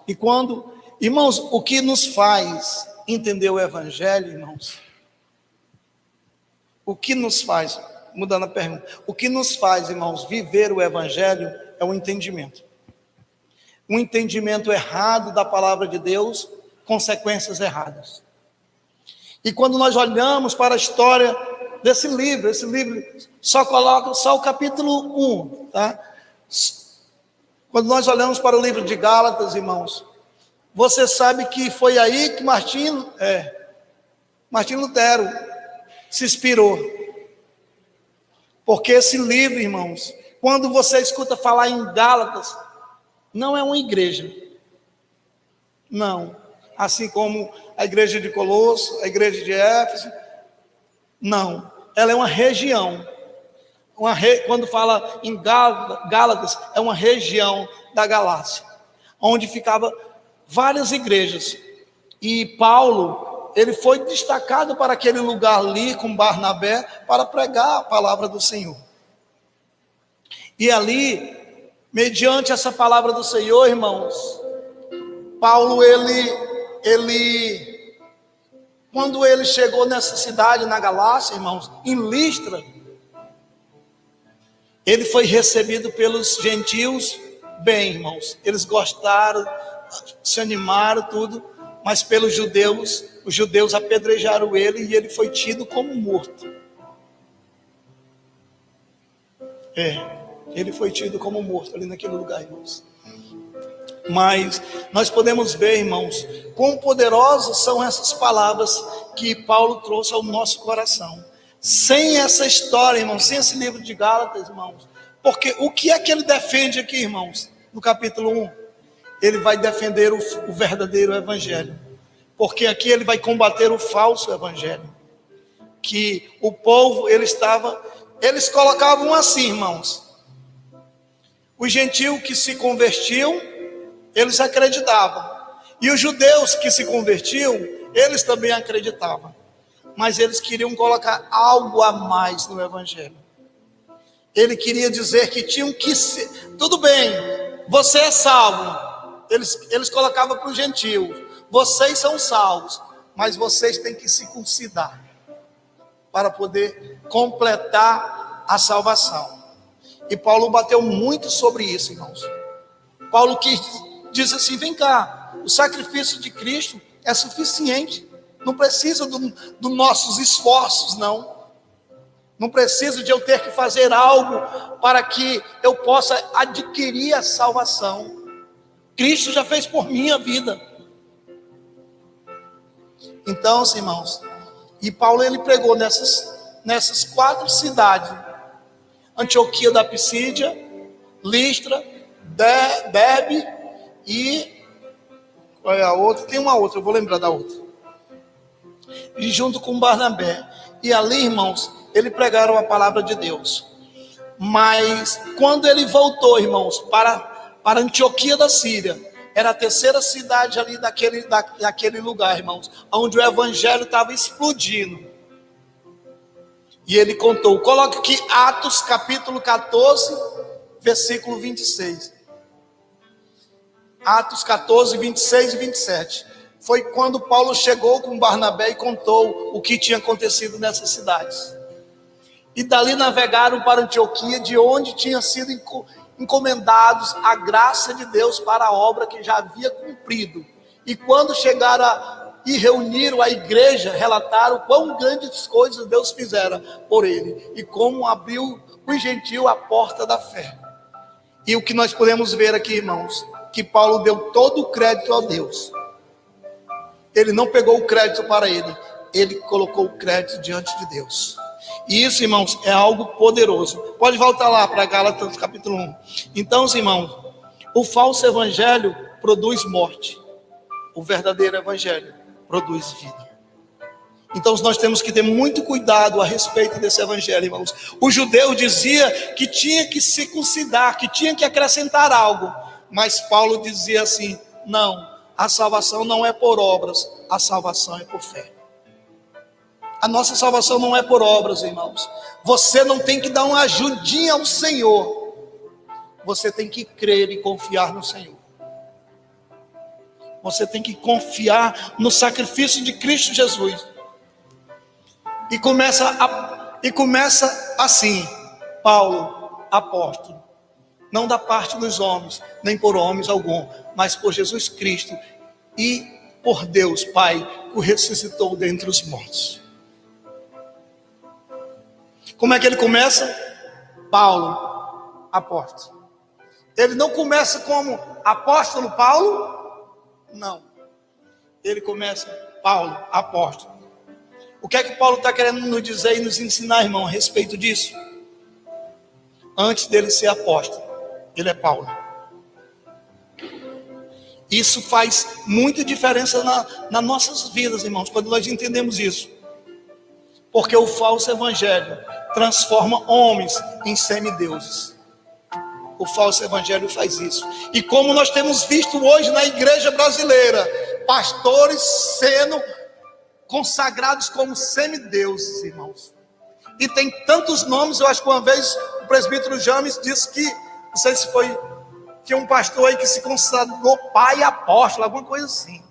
E quando, irmãos, o que nos faz entender o Evangelho, irmãos? O que nos faz, mudando a pergunta, o que nos faz, irmãos, viver o Evangelho é o entendimento. Um entendimento errado da palavra de Deus, consequências erradas. E quando nós olhamos para a história desse livro, esse livro só coloca só o capítulo 1, tá? Quando nós olhamos para o livro de Gálatas, irmãos, você sabe que foi aí que Martim Lutero se inspirou. Porque esse livro, irmãos, quando você escuta falar em Gálatas, não é uma igreja. Não. Assim como a igreja de Colosso, a igreja de Éfeso. Não. Ela é uma região. Quando fala em Gálatas, é uma região da Galácia, onde ficavam várias igrejas. E Paulo, ele foi destacado para aquele lugar ali com Barnabé para pregar a palavra do Senhor. E ali, mediante essa palavra do Senhor, irmãos, Paulo, quando ele chegou nessa cidade, na Galácia, irmãos, em Listra, ele foi recebido pelos gentios bem, irmãos. Eles gostaram, se animaram, tudo. Mas pelos judeus, os judeus apedrejaram ele e ele foi tido como morto. Ele foi tido como morto ali naquele lugar, irmãos. Mas nós podemos ver, irmãos, quão poderosas são essas palavras que Paulo trouxe ao nosso coração. Sem essa história, irmãos, sem esse livro de Gálatas, irmãos, porque o que é que ele defende aqui, irmãos, no capítulo 1? Ele vai defender o verdadeiro evangelho, porque aqui ele vai combater o falso evangelho, que o povo, eles colocavam assim, irmãos, os gentios que se convertiam, eles acreditavam, e os judeus que se convertiam, eles também acreditavam, mas eles queriam colocar algo a mais no evangelho. Ele queria dizer que tinham que ser, tudo bem, você é salvo. Eles colocavam para os gentios, vocês são salvos, mas vocês têm que circuncidar para poder completar a salvação. E Paulo bateu muito sobre isso, irmãos. Paulo diz assim, vem cá, o sacrifício de Cristo é suficiente, não precisa dos nossos esforços, não precisa de eu ter que fazer algo para que eu possa adquirir a salvação. Cristo já fez por minha vida. Então, irmãos, e Paulo ele pregou nessas 4 cidades: Antioquia da Pisídia, Listra, Derbe e qual é a outra? Tem uma outra, eu vou lembrar da outra. E junto com Barnabé. E ali, irmãos, ele pregaram a palavra de Deus. Mas quando ele voltou, irmãos, para Antioquia da Síria, era a 3ª cidade ali daquele lugar, irmãos, onde o evangelho estava explodindo. E ele contou, coloca aqui Atos capítulo 14, versículo 26. Atos 14, 26 e 27. Foi quando Paulo chegou com Barnabé e contou o que tinha acontecido nessas cidades. E dali navegaram para Antioquia, de onde tinha sido encomendados a graça de Deus para a obra que já havia cumprido. E quando chegaram e reuniram a igreja, relataram quão grandes coisas Deus fizera por ele e como abriu os gentios a porta da fé. E o que nós podemos ver aqui, irmãos, que Paulo deu todo o crédito a Deus. Ele não pegou o crédito para ele colocou o crédito diante de Deus. E isso, irmãos, é algo poderoso. Pode voltar lá para Gálatas capítulo 1. Então, irmãos, o falso evangelho produz morte. O verdadeiro evangelho produz vida. Então nós temos que ter muito cuidado a respeito desse evangelho, irmãos. O judeu dizia que tinha que circuncidar, que tinha que acrescentar algo. Mas Paulo dizia assim, não, a salvação não é por obras, a salvação é por fé. A nossa salvação não é por obras, irmãos. Você não tem que dar uma ajudinha ao Senhor você tem que crer e confiar no Senhor. Você tem que confiar no sacrifício de Cristo Jesus. E começa assim: Paulo, apóstolo, não da parte dos homens, nem por homens algum, mas por Jesus Cristo e por Deus Pai, que o ressuscitou dentre os mortos. Como é que ele começa? Paulo, apóstolo. Ele não começa como apóstolo Paulo, não. Ele começa Paulo, apóstolo. O que é que Paulo está querendo nos dizer e nos ensinar, irmão, a respeito disso? Antes dele ser apóstolo, ele é Paulo. Isso faz muita diferença nas nossas vidas, irmãos, quando nós entendemos isso. Porque o falso evangelho transforma homens em semideuses. O falso evangelho faz isso. E como nós temos visto hoje na igreja brasileira, pastores sendo consagrados como semideuses, irmãos. E tem tantos nomes. Eu acho que uma vez o presbítero James disse que, não sei se foi, que um pastor aí que se consagrou pai apóstolo, alguma coisa assim.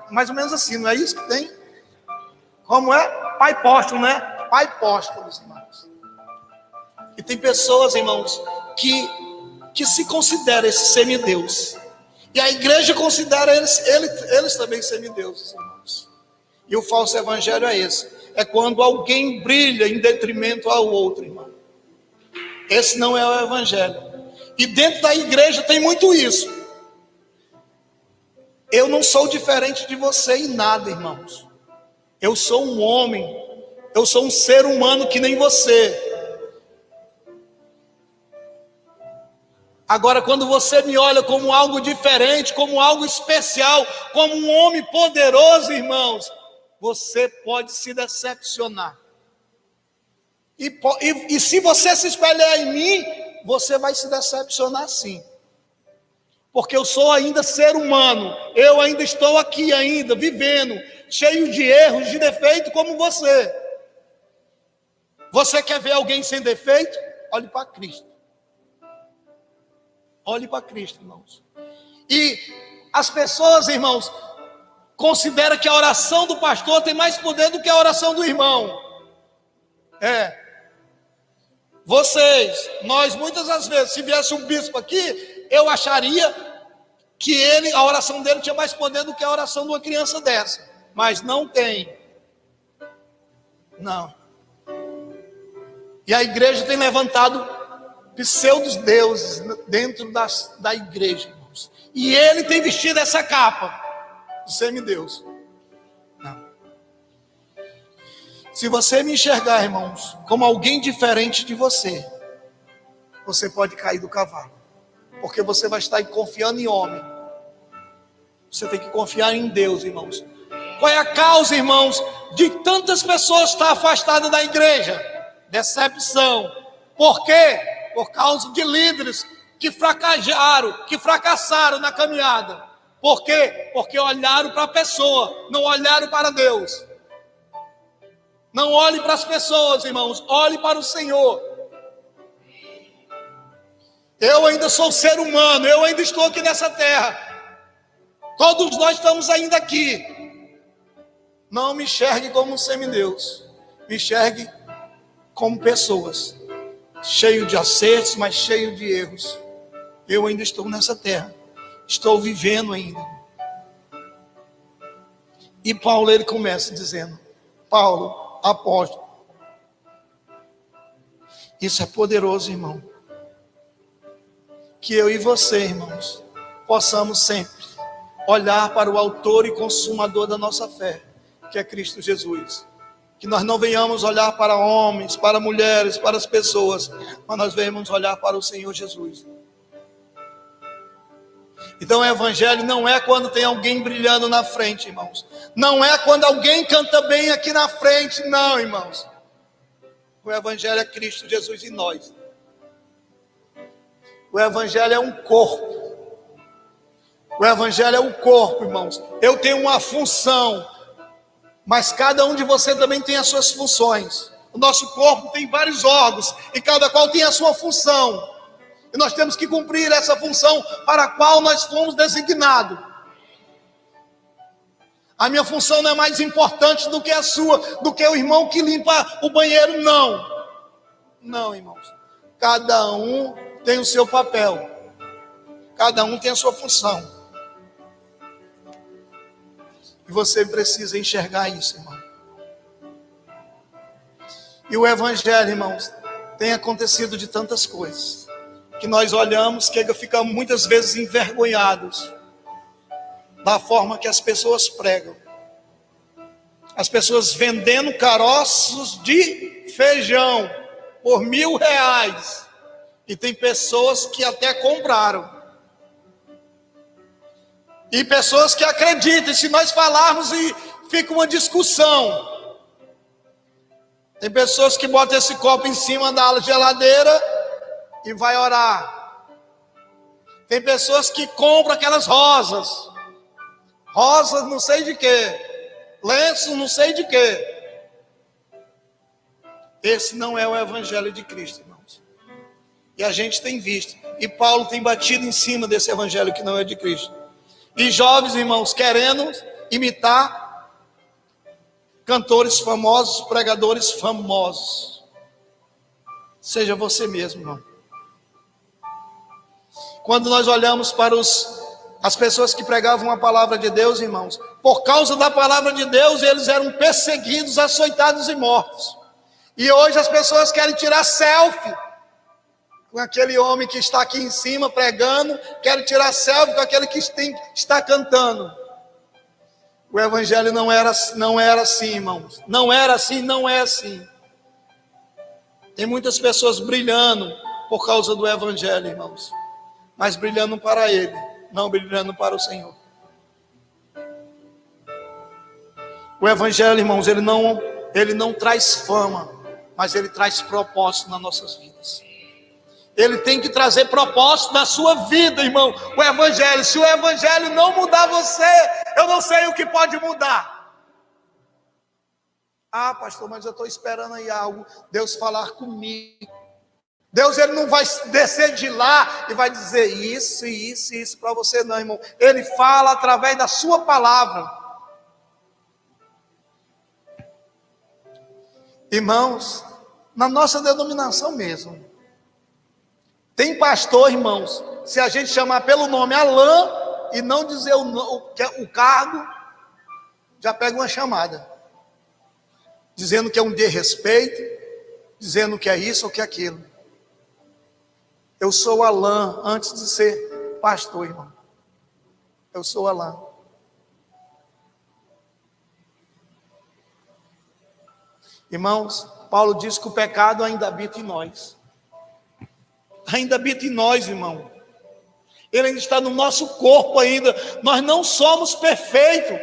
Mais ou menos assim, não é isso que tem? Como é? Pai apóstolo, né? Pai apóstolos, irmãos. E tem pessoas, irmãos, que se consideram esse semideus. E a igreja considera eles também semideuses, irmãos. E o falso evangelho é esse. É quando alguém brilha em detrimento ao outro, irmão. Esse não é o evangelho. E dentro da igreja tem muito isso. Eu não sou diferente de você em nada, irmãos. Eu sou um homem. Eu sou um ser humano que nem você. Agora, quando você me olha como algo diferente, como algo especial, como um homem poderoso, irmãos, você pode se decepcionar. E se você se espelhar em mim, você vai se decepcionar sim. Porque eu sou ainda ser humano, eu ainda estou aqui ainda, vivendo, cheio de erros, de defeito como você. Você quer ver alguém sem defeito? Olhe para Cristo. Olhe para Cristo, irmãos. E as pessoas, irmãos, consideram que a oração do pastor tem mais poder do que a oração do irmão. Nós muitas das vezes, se viesse um bispo aqui, eu acharia que a oração dele tinha mais poder do que a oração de uma criança dessa. Mas não tem. Não. E a igreja tem levantado pseudos deuses dentro da igreja, irmãos. E ele tem vestido essa capa de semideus. Não. Se você me enxergar, irmãos, como alguém diferente de você, você pode cair do cavalo. Porque você vai estar confiando em homem. Você tem que confiar em Deus, irmãos. Qual é a causa, irmãos, de tantas pessoas estar afastadas da igreja? Decepção. Por quê? Por causa de líderes que fracassaram na caminhada. Por quê? Porque olharam para a pessoa, não olharam para Deus. Não olhe para as pessoas, irmãos, olhe para o Senhor. Eu ainda sou ser humano, eu ainda estou aqui nessa terra. Todos nós estamos ainda aqui. Não me enxergue como um semideus, me enxergue como pessoas. Cheio de acertos, mas cheio de erros. Eu ainda estou nessa terra. Estou vivendo ainda. E Paulo, ele começa dizendo: Paulo, apóstolo. Isso é poderoso, irmão. Que eu e você, irmãos, possamos sempre olhar para o autor e consumador da nossa fé, que é Cristo Jesus. Que nós não venhamos olhar para homens, para mulheres, para as pessoas, mas nós venhamos olhar para o Senhor Jesus. Então o evangelho não é quando tem alguém brilhando na frente, irmãos. Não é quando alguém canta bem aqui na frente, não, irmãos. O evangelho é Cristo Jesus em nós. O evangelho é um corpo. O evangelho é um corpo, irmãos. Eu tenho uma função, mas cada um de vocês também tem as suas funções. O nosso corpo tem vários órgãos e cada qual tem a sua função. E nós temos que cumprir essa função para a qual nós fomos designados. A minha função não é mais importante do que a sua, do que o irmão que limpa o banheiro, não. Não, irmãos. Cada um tem o seu papel. Cada um tem a sua função. E você precisa enxergar isso, irmão. E o evangelho, irmãos, tem acontecido de tantas coisas, que nós olhamos, que ficamos muitas vezes envergonhados da forma que as pessoas pregam. As pessoas vendendo caroços de feijão por R$1.000. E tem pessoas que até compraram. E pessoas que acreditam. E se nós falarmos e fica uma discussão. Tem pessoas que botam esse copo em cima da geladeira e vai orar. Tem pessoas que compram aquelas rosas. Rosas não sei de quê. Lenços não sei de quê. Esse não é o evangelho de Cristo, irmãos. E a gente tem visto. E Paulo tem batido em cima desse evangelho que não é de Cristo. E jovens, irmãos, querendo imitar cantores famosos, pregadores famosos. Seja você mesmo, irmão. Quando nós olhamos para as pessoas que pregavam a palavra de Deus, irmãos, por causa da palavra de Deus, eles eram perseguidos, açoitados e mortos. E hoje as pessoas querem tirar selfie com aquele homem que está aqui em cima pregando, querem tirar selfie com aquele que está cantando. O evangelho não era assim, irmãos. Não era assim, não é assim. Tem muitas pessoas brilhando por causa do evangelho, irmãos. Mas brilhando para ele, não brilhando para o Senhor. O evangelho, irmãos, ele não traz fama, mas ele traz propósito nas nossas vidas. Ele tem que trazer propósito na sua vida, irmão. O evangelho, se o evangelho não mudar você, eu não sei o que pode mudar. Ah, pastor, mas eu estou esperando aí algo, Deus falar comigo. Deus, ele não vai descer de lá e vai dizer isso para você, não, irmão. Ele fala através da sua palavra. Irmãos, na nossa denominação mesmo, tem pastor, irmãos, se a gente chamar pelo nome Alain e não dizer o cargo, já pega uma chamada, dizendo que é um desrespeito, dizendo que é isso ou que é aquilo. Eu sou Alain antes de ser pastor, irmão. Eu sou Alain. Irmãos, Paulo diz que o pecado ainda habita em nós. Ainda habita em nós, irmão. Ele ainda está no nosso corpo ainda. Nós não somos perfeitos.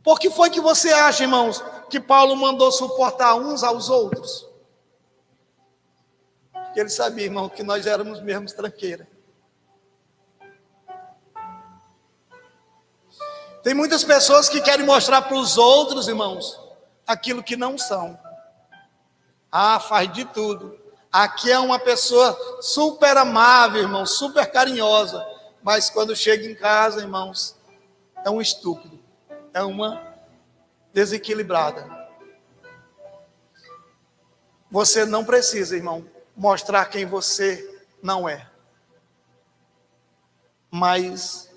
Por que foi que você acha, irmãos, que Paulo mandou suportar uns aos outros? Porque ele sabia, irmão, que nós éramos mesmo tranqueira. Tem muitas pessoas que querem mostrar para os outros, irmãos, aquilo que não são. Ah, faz de tudo. Aqui é uma pessoa super amável, irmão, super carinhosa. Mas quando chega em casa, irmãos, é um estúpido. É uma desequilibrada. Você não precisa, irmão, mostrar quem você não é. Mas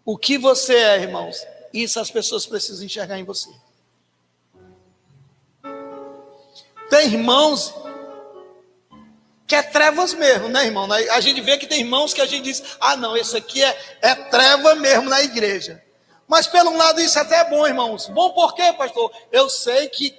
o que você é, irmãos, isso as pessoas precisam enxergar em você. Tem irmãos que é trevas mesmo, né, irmão? A gente vê que tem irmãos que a gente diz, ah não, esse aqui é treva mesmo na igreja. Mas pelo lado isso até é bom, irmãos. Bom por quê, pastor? Eu sei que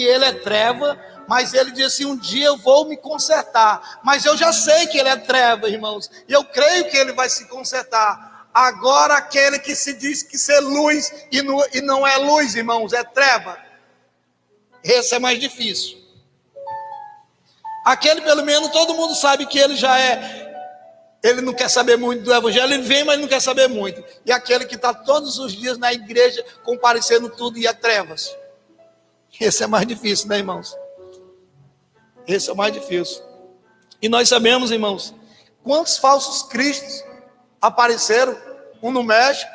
ele é treva, mas ele diz assim, um dia eu vou me consertar. Mas eu já sei que ele é treva, irmãos. E eu creio que ele vai se consertar. Agora aquele que se diz que ser luz e não é luz, irmãos, é treva. Esse é mais difícil. Aquele, pelo menos, todo mundo sabe que ele já ele não quer saber muito do evangelho, ele vem, mas não quer saber muito. E aquele que está todos os dias na igreja, comparecendo tudo e é trevas. Esse é mais difícil, né, irmãos? Esse é o mais difícil. E nós sabemos, irmãos, quantos falsos cristos apareceram, um no México,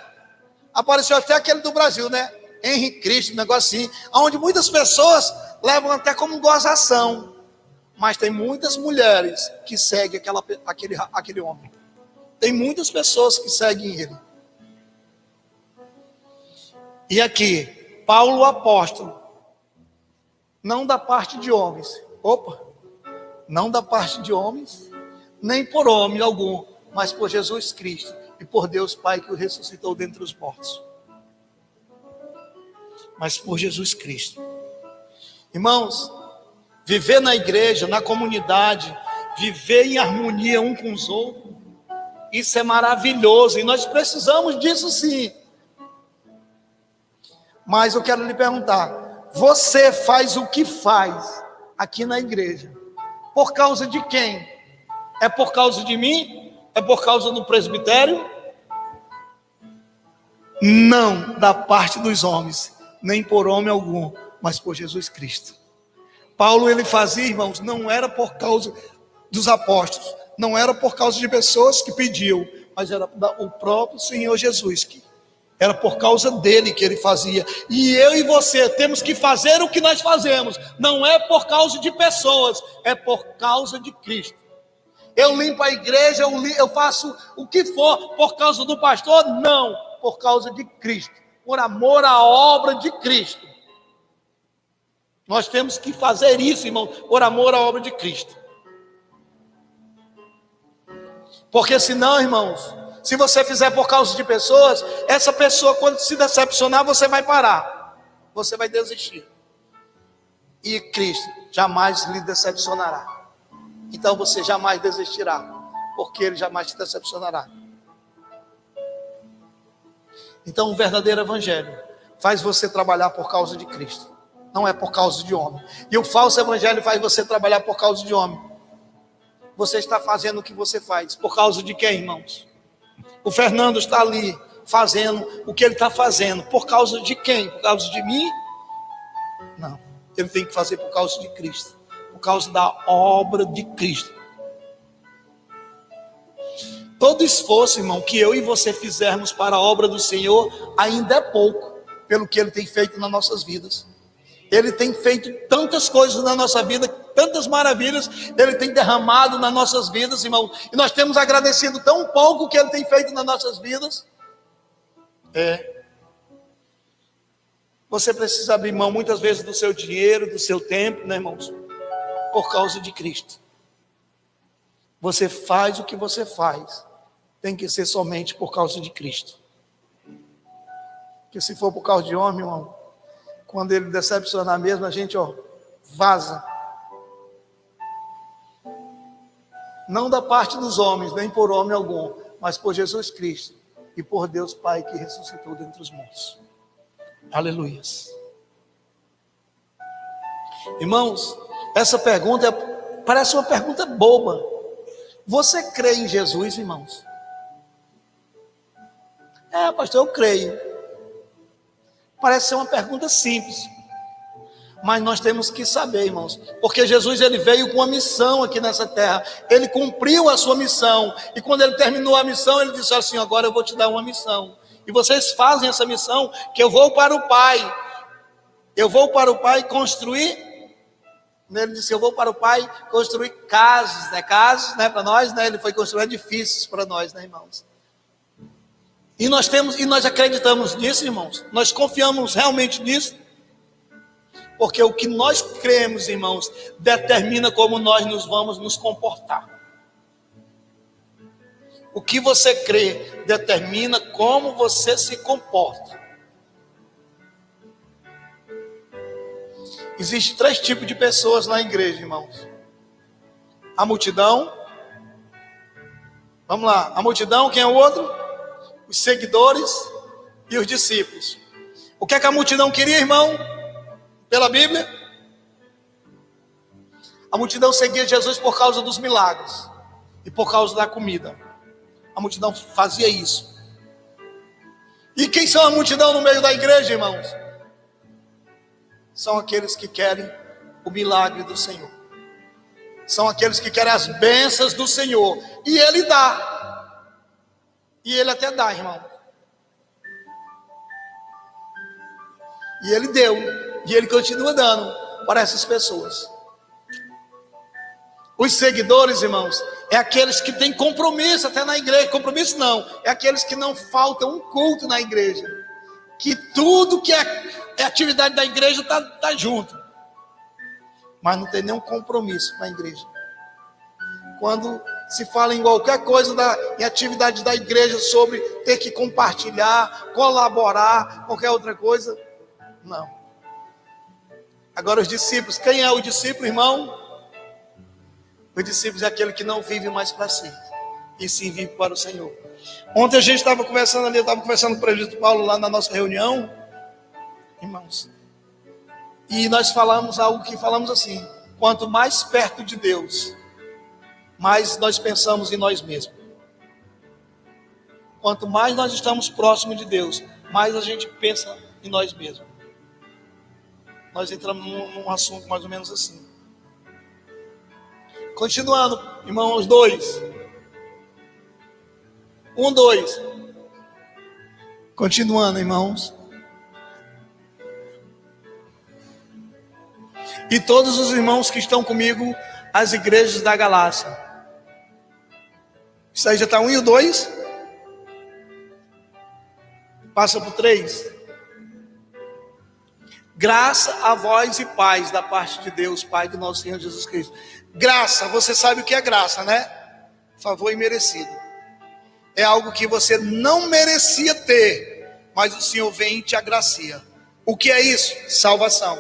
apareceu até aquele do Brasil, né? Henrique Cristo, um negócio assim, onde muitas pessoas levam até como gozação, mas tem muitas mulheres que seguem aquele homem. Tem muitas pessoas que seguem ele. E aqui, Paulo o apóstolo, não da parte de homens, não da parte de homens, nem por homem algum, mas por Jesus Cristo e por Deus Pai que o ressuscitou dentre os mortos. Mas por Jesus Cristo. Irmãos, viver na igreja, na comunidade, viver em harmonia um com os outros, isso é maravilhoso e nós precisamos disso sim. Mas eu quero lhe perguntar, você faz o que faz aqui na igreja? Por causa de quem? É por causa de mim? É por causa do presbitério? Não da parte dos homens, nem por homem algum, mas por Jesus Cristo. Paulo, ele fazia, irmãos, não era por causa dos apóstolos, não era por causa de pessoas que pediam, mas era o próprio Senhor Jesus, que era por causa dele que ele fazia. E eu e você temos que fazer o que nós fazemos, não é por causa de pessoas, é por causa de Cristo. Eu limpo a igreja, eu faço o que for por causa do pastor? Não, por causa de Cristo, por amor à obra de Cristo. Nós temos que fazer isso, irmão, por amor à obra de Cristo. Porque senão, irmãos, se você fizer por causa de pessoas, essa pessoa, quando se decepcionar, você vai parar, você vai desistir. E Cristo jamais lhe decepcionará. Então você jamais desistirá, porque Ele jamais te decepcionará. Então o verdadeiro evangelho faz você trabalhar por causa de Cristo, não é por causa de homem. E o falso evangelho faz você trabalhar por causa de homem. Você está fazendo o que você faz, por causa de quem, irmãos? O Fernando está ali fazendo o que ele está fazendo, por causa de quem? Por causa de mim? Não, ele tem que fazer por causa de Cristo, por causa da obra de Cristo. Todo esforço, irmão, que eu e você fizermos para a obra do Senhor, ainda é pouco, pelo que Ele tem feito nas nossas vidas. Ele tem feito tantas coisas na nossa vida, tantas maravilhas, Ele tem derramado nas nossas vidas, irmão, e nós temos agradecido tão pouco o que Ele tem feito nas nossas vidas. Você precisa abrir mão muitas vezes do seu dinheiro, do seu tempo, né, irmãos? Por causa de Cristo. Você faz o que você faz, tem que ser somente por causa de Cristo. Porque se for por causa de homem, irmão, quando ele decepcionar mesmo, a gente, vaza. Não da parte dos homens, nem por homem algum, mas por Jesus Cristo e por Deus Pai que ressuscitou dentre os mortos. Aleluias. Irmãos, essa pergunta parece uma pergunta boba. Você crê em Jesus, irmãos? Pastor, eu creio. Parece ser uma pergunta simples, mas nós temos que saber, irmãos, porque Jesus, ele veio com uma missão aqui nessa terra, ele cumpriu a sua missão, e quando ele terminou a missão, ele disse assim: agora eu vou te dar uma missão, e vocês fazem essa missão, que eu vou para o Pai, construir. Ele disse: eu vou para o Pai construir casas, para nós, né? Ele foi construir edifícios para nós, né, irmãos? E nós acreditamos nisso, irmãos. Nós confiamos realmente nisso. Porque o que nós cremos, irmãos, determina como nós nos vamos nos comportar. O que você crê determina como você se comporta. Existem 3 tipos de pessoas na igreja, irmãos. A multidão. Vamos lá. A multidão, quem é o outro? Os seguidores e os discípulos. O que é que a multidão queria, irmão? Pela Bíblia, a multidão seguia Jesus por causa dos milagres e por causa da comida. A multidão fazia isso. E quem são a multidão no meio da igreja, irmãos? São aqueles que querem o milagre do Senhor. São aqueles que querem as bênçãos do Senhor. E Ele dá. E Ele até dá, irmão. E Ele deu. E Ele continua dando para essas pessoas. Os seguidores, irmãos, é aqueles que têm compromisso até na igreja. Compromisso não, é aqueles que não faltam um culto na igreja. Que tudo que é atividade da igreja está junto. Mas não tem nenhum compromisso com a igreja. Quando se fala em qualquer coisa em atividade da igreja sobre ter que compartilhar, colaborar, qualquer outra coisa, não. Agora os discípulos, quem é o discípulo, irmão? O discípulo é aquele que não vive mais para si, e sim vive para o Senhor. Ontem a gente estava conversando ali, eu estava conversando com o presbítero Paulo lá na nossa reunião, irmãos, e nós falamos algo que falamos assim: quanto mais perto de Deus, mais nós pensamos em nós mesmos. Quanto mais nós estamos próximos de Deus, mais a gente pensa em nós mesmos. Nós entramos num assunto mais ou menos assim. Continuando, irmãos, 2. 2. Continuando, irmãos. E todos os irmãos que estão comigo, as igrejas da Galácia. Isso aí já está 1 e o 2. Passa para o 3. Graça a vós e paz da parte de Deus, Pai do nosso Senhor Jesus Cristo. Graça, você sabe o que é graça, né? Favor imerecido. É algo que você não merecia ter, mas o Senhor vem e te agracia. O que é isso? Salvação.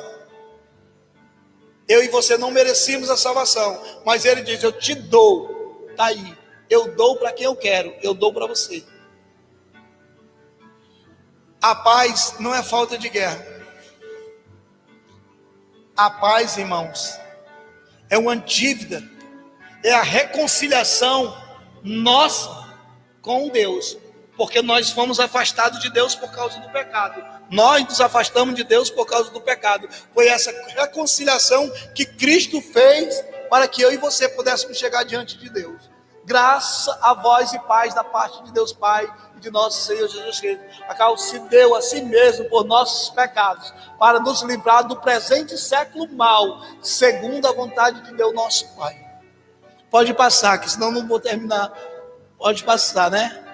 Eu e você não merecíamos a salvação, mas Ele diz: eu te dou, está aí. Eu dou para quem eu quero, eu dou para você. A paz não é falta de guerra. A paz, irmãos, é uma dívida, é a reconciliação nossa com Deus, porque nós fomos afastados de Deus por causa do pecado. Nós nos afastamos de Deus por causa do pecado. Foi essa reconciliação que Cristo fez para que eu e você pudéssemos chegar diante de Deus. Graça a vós e paz da parte de Deus Pai e de nosso Senhor Jesus Cristo, a qual se deu a si mesmo por nossos pecados, para nos livrar do presente século mal, segundo a vontade de Deus nosso Pai. Pode passar, que senão não vou terminar. Pode passar, né?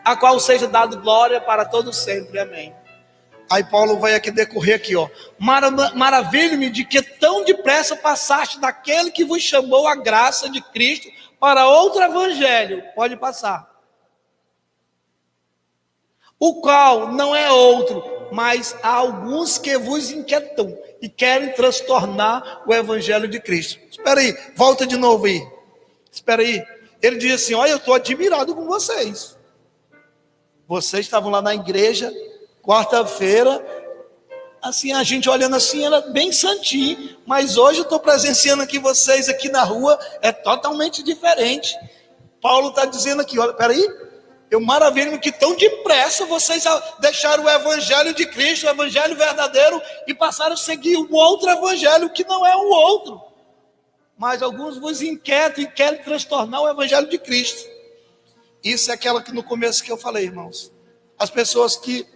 A qual seja dado glória para todos sempre. Amém. Aí Paulo vai aqui decorrer aqui, ó. Maravilho-me de que tão depressa passaste daquele que vos chamou a graça de Cristo para outro evangelho. Pode passar. O qual não é outro, mas há alguns que vos inquietam e querem transtornar o evangelho de Cristo. Espera aí, volta de novo aí. Espera aí. Ele diz assim: olha, eu estou admirado com vocês. Vocês estavam lá na igreja, quarta-feira, assim, a gente olhando assim, era bem santinho, mas hoje eu estou presenciando aqui vocês aqui na rua, é totalmente diferente. Paulo está dizendo aqui, olha, peraí, eu maravilho que tão depressa vocês deixaram o evangelho de Cristo, o evangelho verdadeiro, e passaram a seguir o outro evangelho que não é o outro. Mas alguns vos inquietam e querem transtornar o evangelho de Cristo. Isso é aquela que no começo que eu falei, irmãos. As pessoas que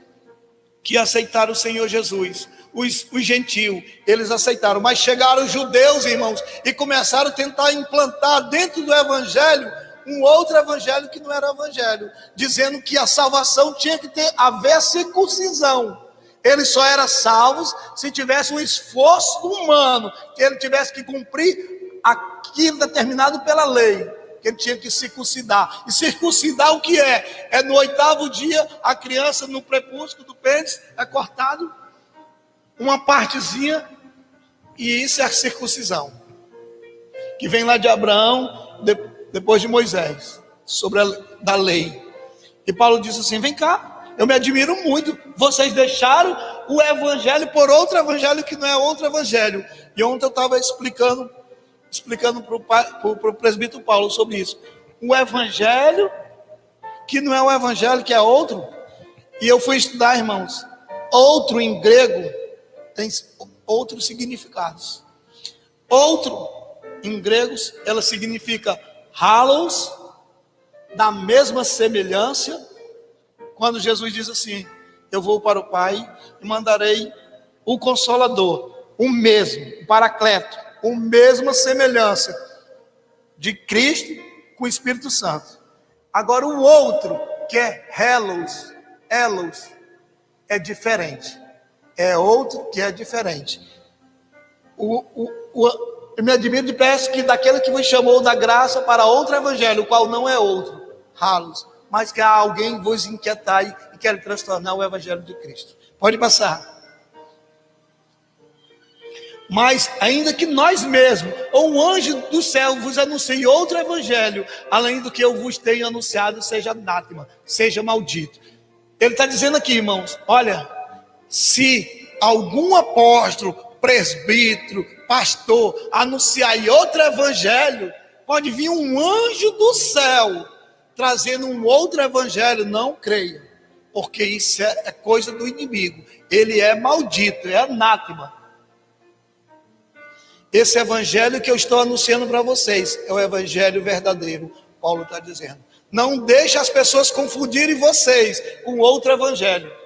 aceitaram o Senhor Jesus, os gentios, eles aceitaram, mas chegaram os judeus, irmãos, e começaram a tentar implantar dentro do evangelho um outro evangelho que não era evangelho, dizendo que a salvação tinha que haver circuncisão. Eles só eram salvos se tivesse um esforço humano, que ele tivesse que cumprir aquilo determinado pela lei, que ele tinha que circuncidar. E circuncidar o que é? É no 8º dia, a criança no prepúcio do pênis é cortado uma partezinha, e isso é a circuncisão, que vem lá de Abraão, depois de Moisés, sobre da lei. E Paulo disse assim: vem cá, eu me admiro muito, vocês deixaram o evangelho por outro evangelho que não é outro evangelho. E ontem eu estava explicando para o presbítero Paulo sobre isso. O evangelho que não é o evangelho, que é outro. E eu fui estudar, irmãos. Outro em grego tem outros significados. Outro em gregos, ela significa halos, da mesma semelhança. Quando Jesus diz assim: eu vou para o Pai e mandarei o Consolador, o mesmo, o Paracleto, a mesma semelhança de Cristo com o Espírito Santo. Agora o outro, que é Elos, é diferente. É outro que é diferente. Eu me admiro de perto que daquele que vos chamou da graça para outro evangelho, o qual não é outro, halos, mas que há alguém vos inquietai e quer transtornar o evangelho de Cristo. Pode passar. Mas ainda que nós mesmos, ou um anjo do céu vos anuncie outro evangelho, além do que eu vos tenho anunciado, seja anátema, seja maldito. Ele está dizendo aqui, irmãos, olha, se algum apóstolo, presbítero, pastor anunciar outro evangelho, pode vir um anjo do céu trazendo um outro evangelho, não creia, porque isso é coisa do inimigo. Ele é maldito, é anátema. Esse evangelho que eu estou anunciando para vocês é o evangelho verdadeiro, Paulo está dizendo. Não deixe as pessoas confundirem vocês com outro evangelho.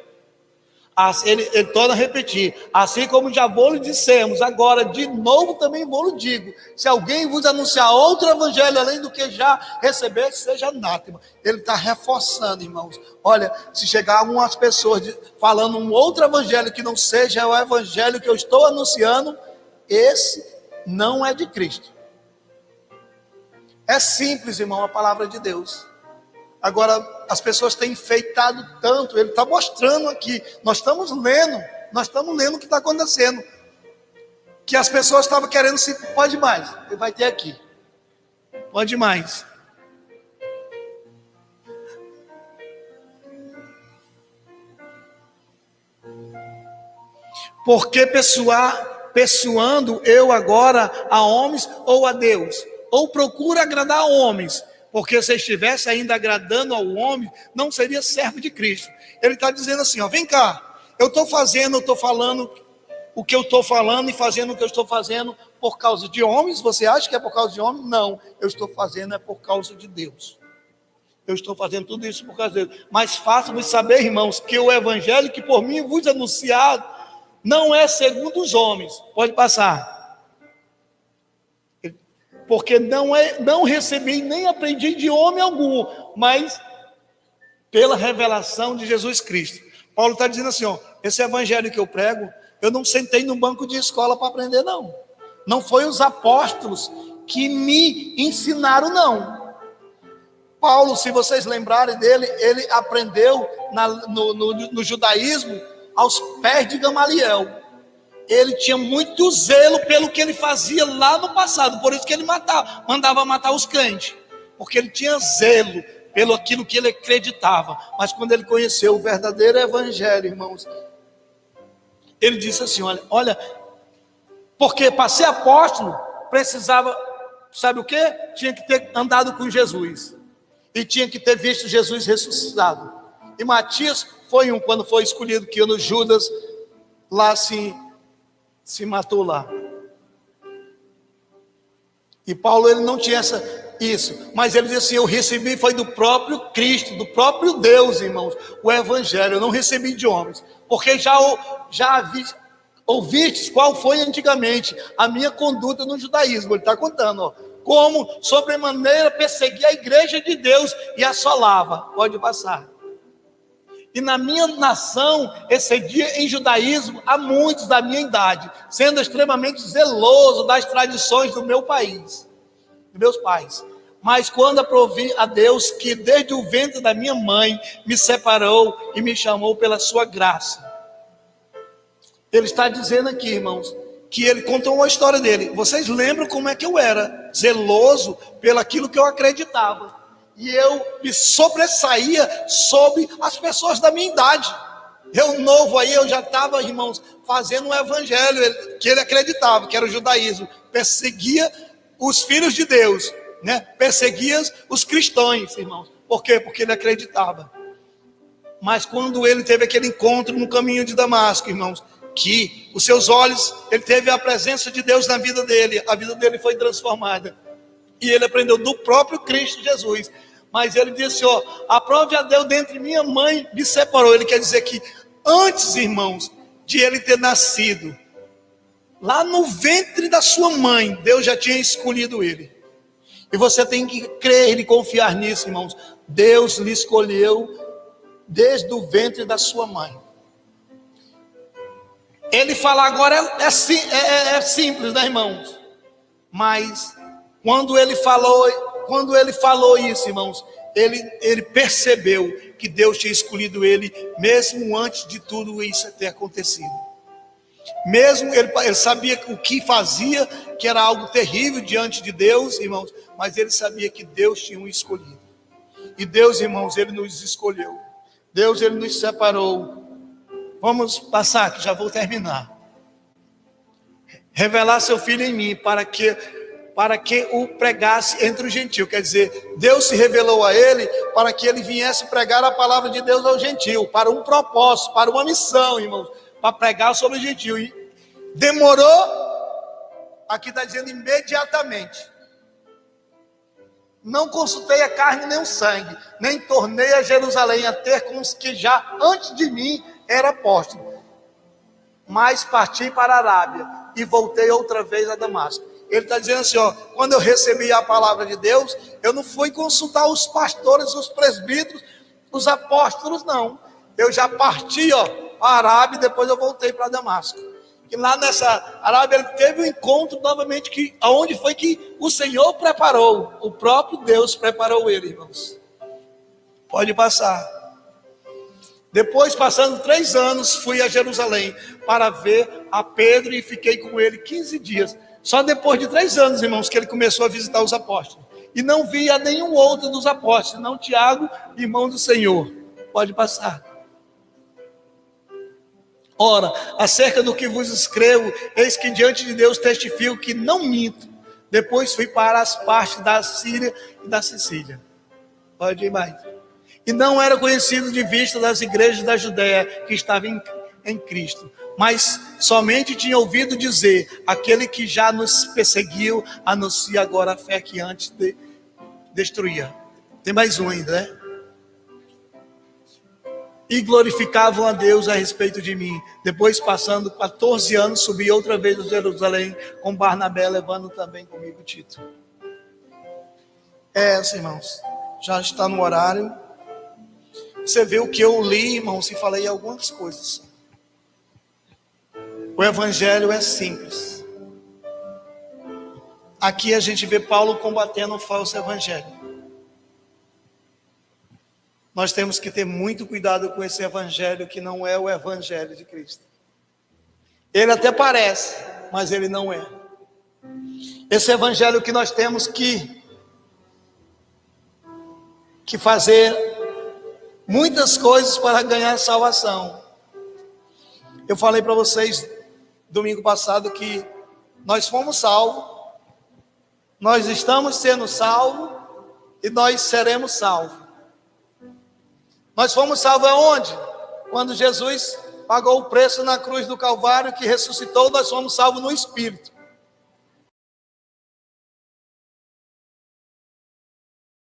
Ele torna a repetir: assim como já vou lhe dissemos, agora de novo também vou lhe digo, se alguém vos anunciar outro evangelho além do que já recebeste, seja anátema. Ele está reforçando, irmãos. Olha, se chegar algumas pessoas falando um outro evangelho que não seja o evangelho que eu estou anunciando, esse não é de Cristo. É simples, irmão, a palavra de Deus. Agora, as pessoas têm enfeitado tanto, ele está mostrando aqui, nós estamos lendo o que está acontecendo, que as pessoas estavam querendo se, pode mais, ele vai ter aqui, pode mais. Porque persuando eu agora a homens ou a Deus, ou procuro agradar a homens, porque se estivesse ainda agradando ao homem, não seria servo de Cristo. Ele está dizendo assim, ó, vem cá, eu estou falando o que eu estou falando e fazendo o que eu estou fazendo por causa de homens. Você acha que é por causa de homens? Não, eu estou fazendo é por causa de Deus. Eu estou fazendo tudo isso por causa de Deus. Mas façam-vos saber, irmãos, que o evangelho que por mim vos anunciado não é segundo os homens. Pode passar. Porque não recebi nem aprendi de homem algum, mas pela revelação de Jesus Cristo. Paulo está dizendo assim, ó, esse evangelho que eu prego, eu não sentei no banco de escola para aprender, não. Não foi os apóstolos que me ensinaram, não. Paulo, se vocês lembrarem dele, ele aprendeu no judaísmo aos pés de Gamaliel. Ele tinha muito zelo pelo que ele fazia lá no passado, por isso que ele mandava matar os crentes, porque ele tinha zelo pelo aquilo que ele acreditava. Mas quando ele conheceu o verdadeiro evangelho, irmãos, ele disse assim, olha, porque para ser apóstolo, precisava, sabe o quê? Tinha que ter andado com Jesus, e tinha que ter visto Jesus ressuscitado. E Matias foi quando foi escolhido, que no Judas, lá se matou lá. E Paulo, ele não tinha isso, mas ele disse assim, eu recebi, foi do próprio Cristo, do próprio Deus, irmãos, o evangelho, eu não recebi de homens, porque já ouvistes qual foi antigamente a minha conduta no judaísmo. Ele está contando, ó, como sobremaneira persegui a igreja de Deus e assolava. Pode passar. E na minha nação excedia em judaísmo a muitos da minha idade, sendo extremamente zeloso das tradições do meu país, de meus pais. Mas quando aprovi a Deus, que desde o ventre da minha mãe me separou e me chamou pela sua graça. Ele está dizendo aqui, irmãos, que ele contou uma história dele. Vocês lembram como é que eu era zeloso pelo aquilo que eu acreditava. E eu me sobressaía sobre as pessoas da minha idade. Eu novo aí, eu já estava, irmãos, fazendo um evangelho que ele acreditava, que era o judaísmo. Perseguia os filhos de Deus, né? Perseguia os cristãos, irmãos. Por quê? Porque ele acreditava. Mas quando ele teve aquele encontro no caminho de Damasco, irmãos, que os seus olhos, ele teve a presença de Deus na vida dele, a vida dele foi transformada. E ele aprendeu do próprio Cristo Jesus. Mas ele disse, a prova de Deus dentre minha mãe me separou. Ele quer dizer que antes, irmãos, de ele ter nascido, lá no ventre da sua mãe, Deus já tinha escolhido ele. E você tem que crer e confiar nisso, irmãos. Deus lhe escolheu desde o ventre da sua mãe. Ele falar agora é simples, né, irmãos? Mas quando ele falou isso, irmãos, ele percebeu que Deus tinha escolhido ele, mesmo antes de tudo isso ter acontecido. Mesmo ele sabia o que fazia, que era algo terrível diante de Deus, irmãos, mas ele sabia que Deus tinha o escolhido. E Deus, irmãos, ele nos escolheu. Deus, ele nos separou. Vamos passar, que já vou terminar. Revelar seu filho em mim, para que o pregasse entre os gentios. Quer dizer, Deus se revelou a ele para que ele viesse pregar a palavra de Deus ao gentio, para um propósito, para uma missão, irmãos, para pregar sobre o gentio. E demorou, aqui está dizendo imediatamente. Não consultei a carne nem o sangue, nem tornei a Jerusalém a ter com os que já antes de mim era apóstolo. Mas parti para a Arábia e voltei outra vez a Damasco. Ele está dizendo assim, quando eu recebi a palavra de Deus, eu não fui consultar os pastores, os presbíteros, os apóstolos, não. Eu já parti, para a Arábia e depois eu voltei para Damasco. E lá nessa Arábia ele teve um encontro novamente, aonde foi que o Senhor preparou, o próprio Deus preparou ele, irmãos. Pode passar. Depois, passando 3 anos, fui a Jerusalém para ver a Pedro e fiquei com ele 15 dias. Só depois de 3 anos, irmãos, que ele começou a visitar os apóstolos. E não via nenhum outro dos apóstolos, não Tiago, irmão do Senhor. Pode passar. Ora, acerca do que vos escrevo, eis que diante de Deus testifico que não minto. Depois fui para as partes da Síria e da Sicília. Pode ir mais. E não era conhecido de vista das igrejas da Judéia que estavam em Cristo, mas somente tinha ouvido dizer, aquele que já nos perseguiu, anuncia agora a fé que antes destruía. Tem mais um ainda, né? E glorificavam a Deus a respeito de mim. Depois, passando 14 anos, subi outra vez a Jerusalém com Barnabé, levando também comigo Tito. Irmãos, já está no horário. Você vê o que eu li, irmãos, e falei algumas coisas. O evangelho é simples. Aqui a gente vê Paulo combatendo o falso evangelho. Nós temos que ter muito cuidado com esse evangelho que não é o evangelho de Cristo. Ele até parece, mas ele não é. Esse evangelho que nós temos que fazer muitas coisas para ganhar salvação. Eu falei para vocês domingo passado que nós fomos salvos, nós estamos sendo salvos e nós seremos salvos. Nós fomos salvos aonde? Quando Jesus pagou o preço na cruz do Calvário, que ressuscitou, nós fomos salvos no Espírito.